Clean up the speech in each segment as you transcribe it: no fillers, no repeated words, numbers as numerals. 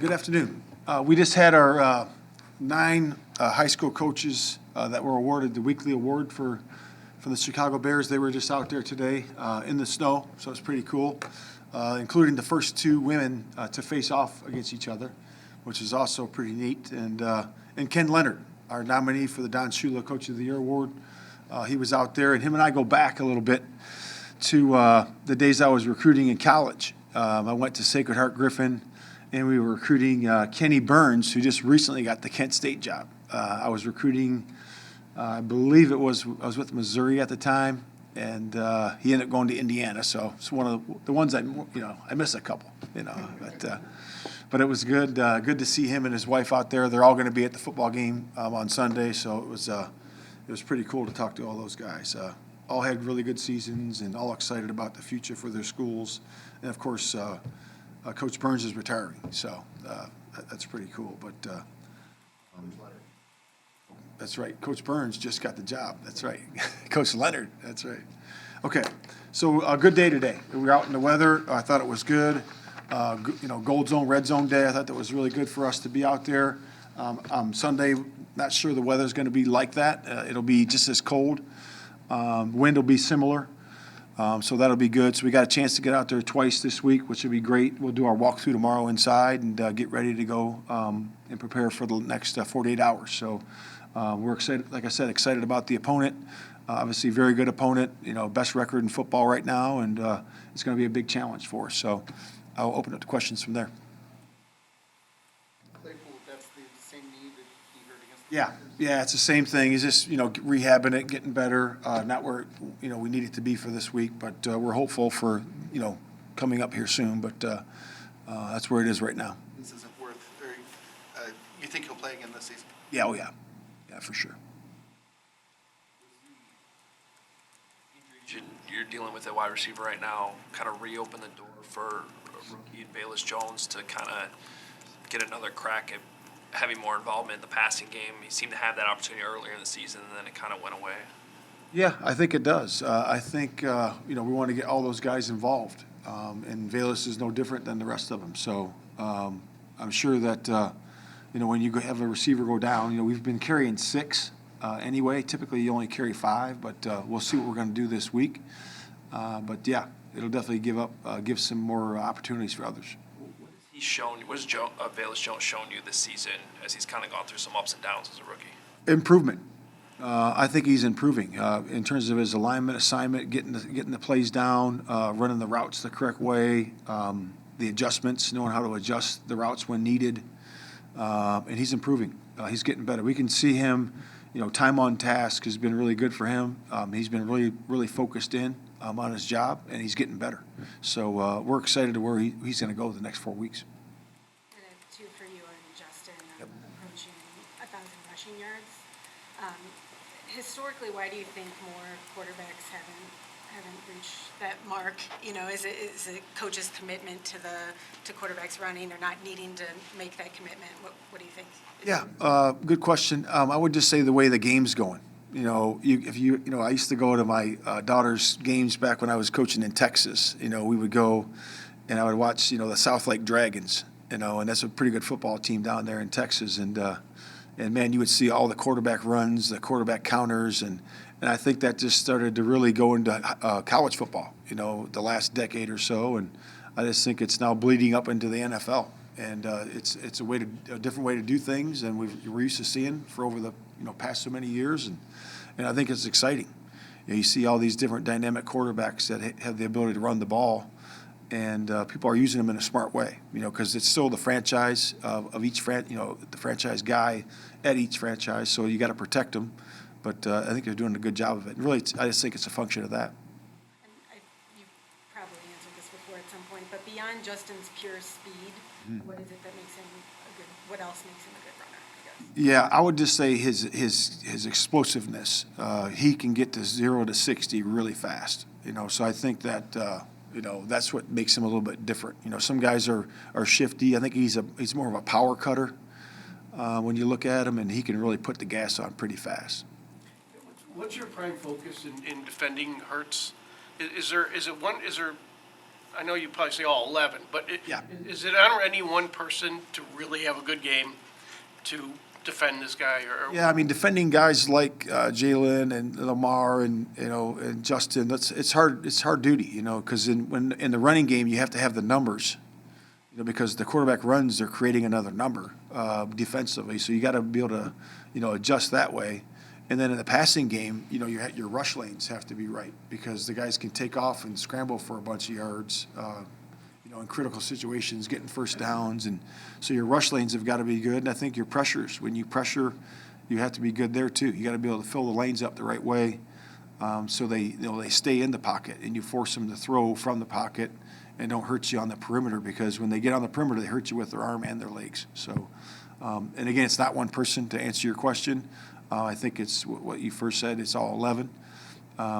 Good afternoon. We just had our 9 high school coaches that were awarded the weekly award for the Chicago Bears. They were just out there today in the snow, so it's pretty cool, including the first 2 women to face off against each other, which is also pretty neat. And Ken Leonard, our nominee for the Don Shula Coach of the Year award, he was out there, and him and I go back a little bit to the days I was recruiting in college. I went to Sacred Heart Griffin, and we were recruiting Kenny Burns, who just recently got the Kent State job. I was recruiting, I believe I was with Missouri at the time, and he ended up going to Indiana. So it's one of the ones I miss a couple, but it was good to see him and his wife out there. They're all going to be at the football game on Sunday, so it was pretty cool to talk to all those guys. All had really good seasons and all excited about the future for their schools, and of course. Coach Burns is retiring, so that's pretty cool. But that's right. Coach Burns just got the job. That's right. Coach Leonard. That's right. Okay, so a good day today. We were out in the weather. I thought it was good. Gold zone, red zone day. I thought that was really good for us to be out there. Sunday, not sure the weather's going to be like that. It'll be just as cold. Wind will be similar. So that'll be good. So we got a chance to get out there twice this week, which will be great. We'll do our walkthrough tomorrow inside and get ready to go and prepare for the next 48 hours. So we're excited, like I said, excited about the opponent. Obviously, very good opponent, best record in football right now, and it's going to be a big challenge for us. So I'll open up to questions from there. Claypool, that's the same knee that he hurt against the Yeah. Yeah, it's the same thing. He's just, rehabbing it, getting better. Not where, we need it to be for this week, but we're hopeful for, coming up here soon. But that's where it is right now. This isn't worth, or you think he'll play again this season? Yeah, oh yeah. Yeah, for sure. You're dealing with a wide receiver right now, kind of reopen the door for rookie Eberflus Jones to kind of get another crack at having more involvement in the passing game. He seemed to have that opportunity earlier in the season, and then it kind of went away. Yeah, I think it does. I think, we want to get all those guys involved. And Velus is no different than the rest of them. So I'm sure that, when you have a receiver go down, we've been carrying 6 anyway. Typically, you only carry 5, but we'll see what we're going to do this week. But, yeah, it'll definitely give some more opportunities for others. What has Eberflus Jones shown you this season as he's kind of gone through some ups and downs as a rookie? Improvement. I think he's improving in terms of his alignment, assignment, getting the plays down, running the routes the correct way, the adjustments, knowing how to adjust the routes when needed, and he's improving. He's getting better. We can see him. Time on task has been really good for him. He's been really, really focused in on his job, and he's getting better. So we're excited to where he's going to go the next 4 weeks. And a 2 for you on Justin, approaching 1,000 rushing yards. Historically, why do you think more quarterbacks haven't reached that mark? Is it coach's commitment to quarterbacks running or not needing to make that commitment? What do you think? Yeah, good question. I would just say the way the game's going. I used to go to my daughter's games back when I was coaching in Texas. We would go, and I would watch, the South Lake Dragons. And that's a pretty good football team down there in Texas. And man, you would see all the quarterback runs, the quarterback counters, and I think that just started to really go into college football. The last decade or so, and I just think it's now bleeding up into the NFL. And it's a different way to do things, and we're used to seeing for over the past so many years, and I think it's exciting. You see all these different dynamic quarterbacks that have the ability to run the ball, and people are using them in a smart way. Because it's still the franchise of each the franchise guy at each franchise, so you got to protect them. But I think they're doing a good job of it. And really, I just think it's a function of that. And you probably answered this before at some point, but beyond Justin's pure speed, what is it that makes him what else makes him a good runner, I guess? Yeah, I would just say his explosiveness. He can get to 0 to 60 really fast. So I think that that's what makes him a little bit different. Some guys are shifty. I think he's more of a power cutter when you look at him, and he can really put the gas on pretty fast. What's your prime focus in defending Hurts? Is there I know you probably say all 11, but Yeah. is it on any one person to really have a good game to defend this guy? Or Yeah, I mean, defending guys like Jalen and Lamar and and Justin, it's hard duty, because in the running game you have to have the numbers, because the quarterback runs, they're creating another number defensively, so you got to be able to adjust that way. And then in the passing game, your rush lanes have to be right because the guys can take off and scramble for a bunch of yards. In critical situations, getting first downs, and so your rush lanes have got to be good. And I think your pressures, when you pressure, you have to be good there too. You got to be able to fill the lanes up the right way, so they stay in the pocket, and you force them to throw from the pocket, and don't hurt you on the perimeter because when they get on the perimeter, they hurt you with their arm and their legs. So, and again, it's not one person to answer your question. I think it's what you first said. It's all 11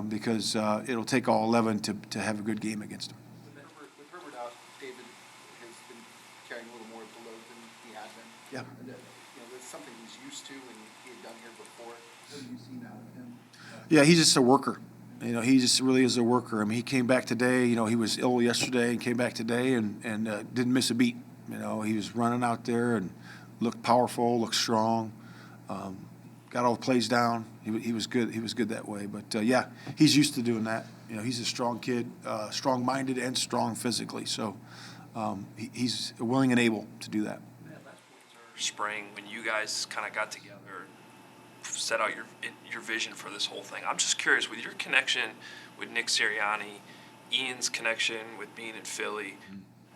because it'll take all 11 to have a good game against them. With Herbert out, David has been carrying a little more of the load than he had been. Yeah. And that's something he's used to and he had done here before. What have you seen out of him? Yeah, he's just a worker. He just really is a worker. I mean, he came back today. He was ill yesterday and came back today and didn't miss a beat. He was running out there and looked powerful, looked strong. Got all the plays down. He was good. He was good that way. But yeah, he's used to doing that. He's a strong kid, strong-minded and strong physically. So he's willing and able to do that. Spring, when you guys kind of got together, set out your vision for this whole thing. I'm just curious, with your connection with Nick Sirianni, Ian's connection with being in Philly,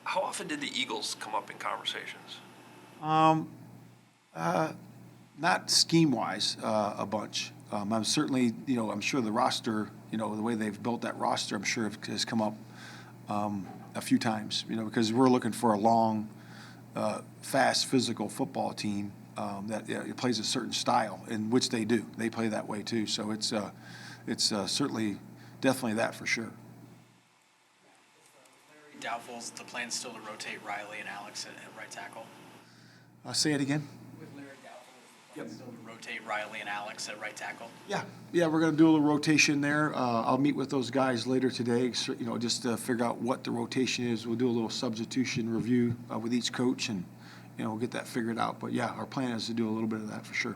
how often did the Eagles come up in conversations? Not scheme-wise, a bunch. I'm certainly, I'm sure the roster, the way they've built that roster, I'm sure has come up a few times, because we're looking for a long, fast, physical football team that it plays a certain style, in which they do. They play that way too. So it's certainly, definitely that for sure. Doubtful is the plan still to rotate Riley and Alex at right tackle? Say it again. With Larry Doubtful, is the plan still to rotate Riley and Alex at right tackle? Yeah, we're going to do a little rotation there. I'll meet with those guys later today, just to figure out what the rotation is. We'll do a little substitution review with each coach, and we'll get that figured out. But yeah, our plan is to do a little bit of that for sure.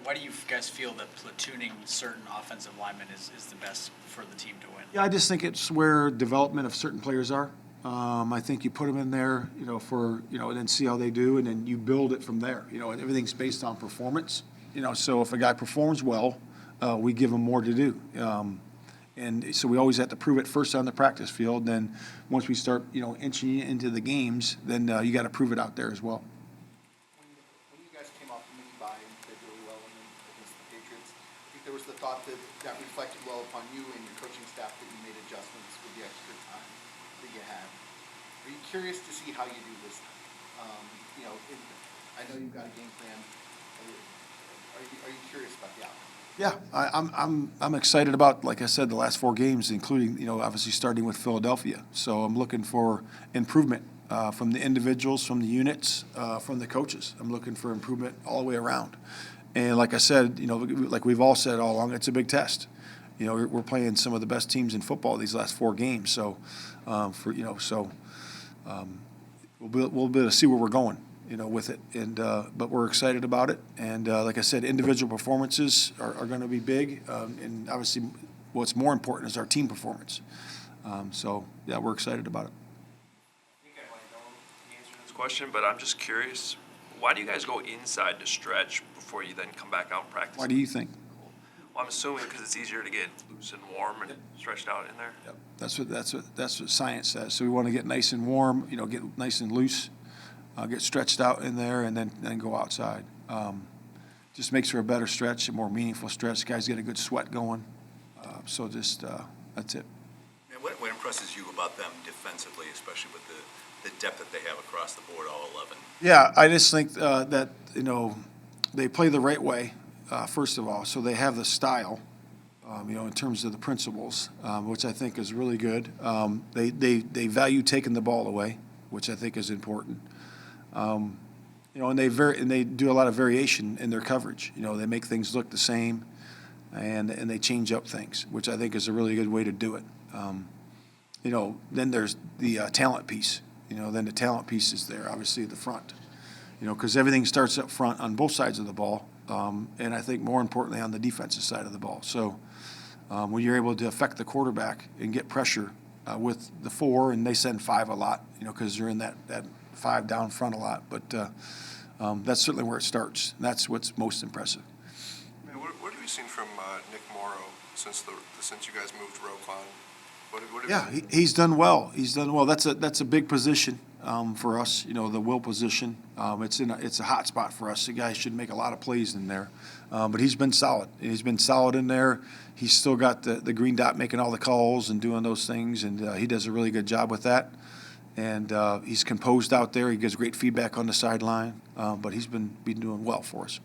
Why do you guys feel that platooning certain offensive linemen is the best for the team to win? Yeah, I just think it's where development of certain players are. I think you put them in there, for, and then see how they do, and then you build it from there. And everything's based on performance. So if a guy performs well, we give him more to do. And so we always have to prove it first on the practice field. Then once we start, inching into the games, then you got to prove it out there as well. When you guys came off the mini bye and played really well against the Patriots, I think there was the thought that reflected well upon you and your coaching staff that you made adjustments with the extra time that you had. Are you curious to see how you do this? I know you've got a game plan. Are you curious about the outcome? Yeah, I'm excited about, like I said, the last 4 games, including, obviously starting with Philadelphia. So I'm looking for improvement from the individuals, from the units, from the coaches. I'm looking for improvement all the way around. And like I said, like we've all said all along, it's a big test. We're playing some of the best teams in football these last 4 games. So, we'll be able to see where we're going, with it. And but we're excited about it. And like I said, individual performances are going to be big. And obviously, what's more important is our team performance. So yeah, we're excited about it. I think I might know the answer to this question, but I'm just curious, why do you guys go inside to stretch before you then come back out and practice? Why do you think? Well, I'm assuming because it's easier to get loose and warm and stretched out in there. Yep. That's what science says. So we want to get nice and warm, get nice and loose, get stretched out in there, and then go outside. Just makes for a better stretch, a more meaningful stretch. Guys get a good sweat going. So just that's it. And what impresses you about them defensively, especially with the depth that they have across the board, all 11? Yeah, I just think that they play the right way. First of all, so they have the style, in terms of the principles, which I think is really good. They value taking the ball away, which I think is important. And they do a lot of variation in their coverage. They make things look the same, and they change up things, which I think is a really good way to do it. then there's the talent piece. Then the talent piece is there, obviously, at the front. Because everything starts up front on both sides of the ball, and I think more importantly on the defensive side of the ball. So when you're able to affect the quarterback and get pressure with the 4, and they send 5 a lot, because they're in that 5 down front a lot. But that's certainly where it starts. That's what's most impressive. Man, what have you seen from Nick Morrow since you guys moved Roquan? What have you He's done well. He's done well. That's a big position for us. The will position. It's a hot spot for us. The guy should make a lot of plays in there, but he's been solid. He's been solid in there. He's still got the green dot, making all the calls and doing those things, and he does a really good job with that. And he's composed out there. He gives great feedback on the sideline, but he's been doing well for us.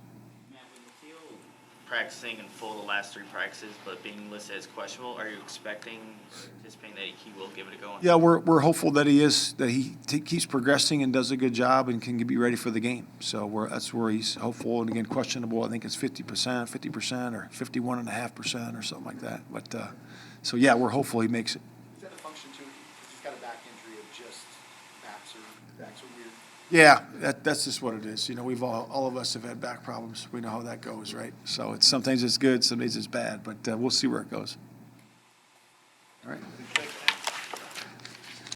Matt, with the field practicing in full the last 3 practices, but being listed as questionable, are you expecting or anticipating that he will give it a go? Yeah, we're hopeful that he is, that he keeps progressing and does a good job and can be ready for the game. So that's where he's hopeful. And again, questionable, I think it's 50%, or 51.5% or something like that. But so yeah, we're hopeful he makes it. Is that a function too? Because he's got a back injury of just backs are weird. Yeah, that's just what it is. We've all of us have had back problems. We know how that goes, right? So sometimes it's good, sometimes it's bad, but we'll see where it goes. All right.